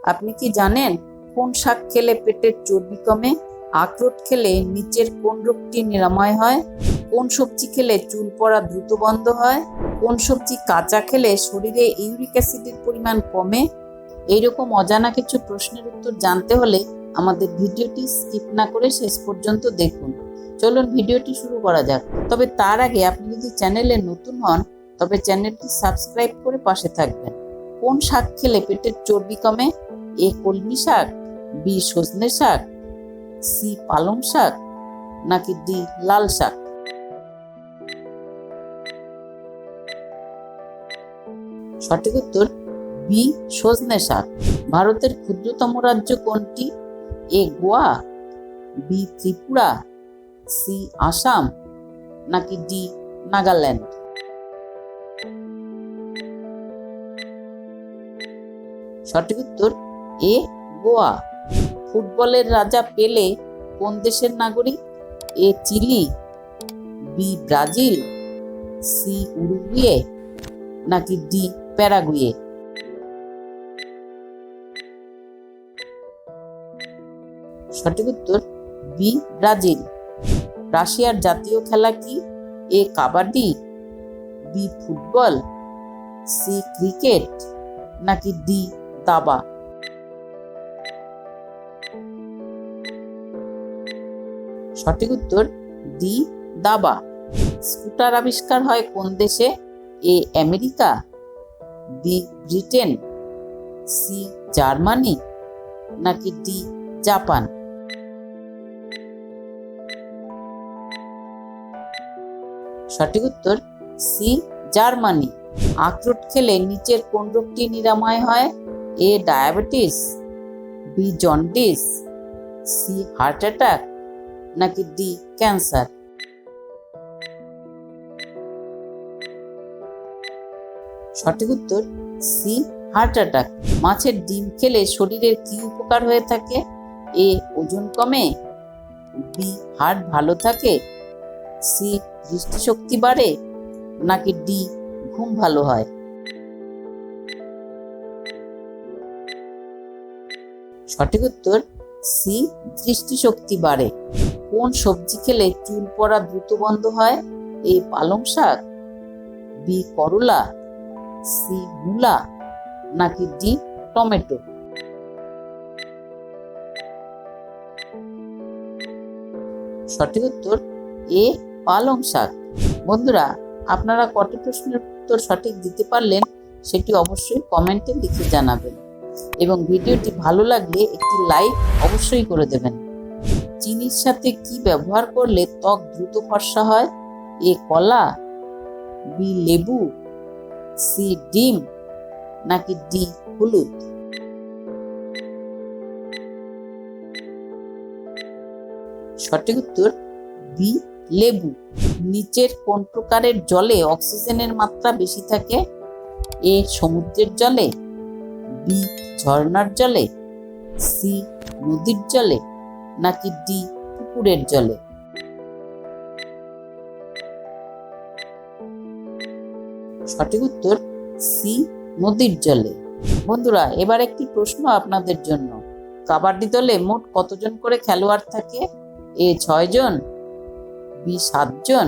আপনি কি জানেন কোন শাক খেলে পেটের চর্বি কমে? আখরোট খেলে নিচের কোন রোগটি নিরাময় হয়? কোন সবজি খেলে চুল পড়া দ্রুত বন্ধ হয়? কোন সবজি কাঁচা খেলে শরীরে ইউরিক অ্যাসিডের পরিমাণ কমে? এইরকম অজানা কিছু প্রশ্নের উত্তর জানতে হলে আমাদের ভিডিওটি স্কিপ না করে শেষ পর্যন্ত দেখুন। চলুন ভিডিওটি শুরু করা যাক। তবে তার আগে আপনি যদি চ্যানেলে নতুন হন তবে চ্যানেলটি সাবস্ক্রাইব করে পাশে থাকবেন। কোন শাক খেলে পেটের চর্বি কমে? এ কলমি শাক, বি সজনে শাক, সি পালং শাক, নাকি ডি লাল শাক? সঠিক উত্তর বি সজনে শাক। ভারতের ক্ষুদ্রতম রাজ্য কোনটি? এ গোয়া, বি ত্রিপুরা, সি আসাম, নাকি ডি নাগাল্যান্ড? সঠিক উত্তর এ গোয়া। ফুটবলের রাজা পেলে কোন দেশের নাগরিক? A Chile, B Brazil, C Uruguay, নাকি ডি প্যারাগুয়ে? সঠিক উত্তর বি ব্রাজিল। রাশিয়ার জাতীয় খেলা কি? A kabaddi, B football, C cricket, নাকি ডি দাবা? সঠিক উত্তর ডি দাবা। স্কুটার আবিষ্কার হয় কোন দেশে? A America, B Britain, C Germany, নাকি ডি জাপান? সঠিক উত্তর সি জার্মানি। আখরোট খেলে নিচের কোন রোগটি নিরাময় হয়? A diabetes, B jaundice, C heart attack, নাকি ডি ক্যান্সার? সঠিক উত্তর সি হার্ট অ্যাটাক। মাছের ডিম খেলে শরীরের কি উপকার হয়ে থাকে? এ ওজন কমে, বি হার্ট ভালো থাকে, সি দৃষ্টিশক্তি বাড়ে, নাকি ডি ঘুম ভালো হয়? সঠিক উত্তর সি দৃষ্টিশক্তি বাড়ে। কোন সবজি খেলে চুল পড়া দ্রুত বন্ধ হয়? এ পালং শাক, বি করলা, সি মূলা, নাকি ডি টমেটো? সঠিক উত্তর এ পালং শাক। বন্ধুরা, আপনারা কত প্রশ্নের উত্তর সঠিক দিতে পারলেন সেটি অবশ্যই কমেন্টে লিখে জানাবেন এবং ভিডিওটি ভালো লাগলে একটি লাইক অবশ্যই করে দেবেন। চিনির সাথে কি ব্যবহার করলে ত্বক দ্রুত ফর্সা হয়? এ কলা, বি লেবু, সি ডিম, নাকি ডি হলুদ? সঠিক উত্তর বি লেবু। নিচের কোন প্রকারের জলে অক্সিজেনের মাত্রা বেশি থাকে? এ সমুদ্রের জলে, বি ঝর্ণার জলে, সি নদীর জলে, নাকি ডি পুকুরের জলে? সঠিক উত্তর সি নদীর জলে। বন্ধুরা, এবার একটি প্রশ্ন আপনাদের জন্য। কাবাডি দলে মোট কতজন করে খেলোয়াড় থাকে? এ 6 জন, বি 7 জন,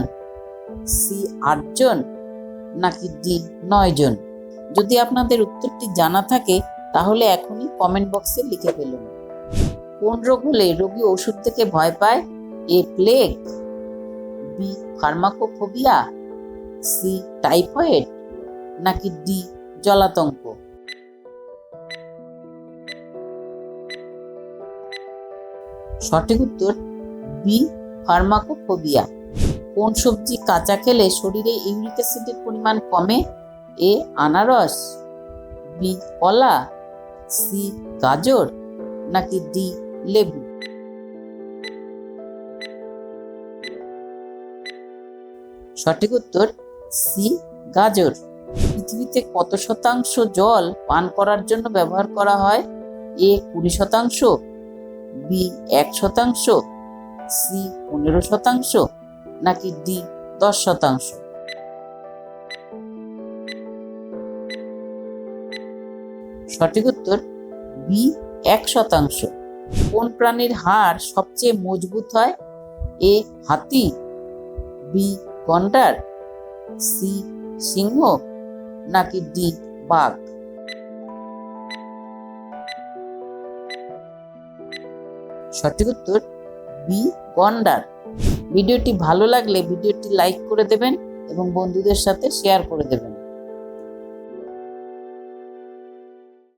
সি 8 জন, নাকি ডি 9 জন? যদি আপনাদের উত্তরটি জানা থাকে তাহলে এখনই কমেন্ট বক্সে লিখে ফেলুন। কোন রোগ হলে রোগী ওষুধ থেকে ভয় পায়? এ প্লেগ, বি ফার্মাকোফোবিয়া, সি টাইফয়েড, নাকি ডি জলাতঙ্ক? সঠিক উত্তর বি ফার্মাকোফোবিয়া। কোন সবজি কাঁচা খেলে শরীরে ইউরিক অ্যাসিডের পরিমাণ কমে? এ আনারস, বি কলা, সি গাজর, নাকি ডি লেবু? সঠিক উত্তর সি গাজর। পৃথিবীতে কত শতাংশ জল পান করার জন্য ব্যবহার করা হয়? এ 20%, বি 1%, সি 15%, নাকি ডি 10%? সঠিক উত্তর বি 1%। কোন প্রাণীর হাড় সবচেয়ে মজবুত হয়? এ হাতি, বি গন্ডার, সি সিংহ, নাকি ডি বাঘ? সঠিক উত্তর বি গন্ডার। ভিডিওটি ভালো লাগলে ভিডিওটি লাইক করে দেবেন এবং বন্ধুদের সাথে শেয়ার করে দেবেন।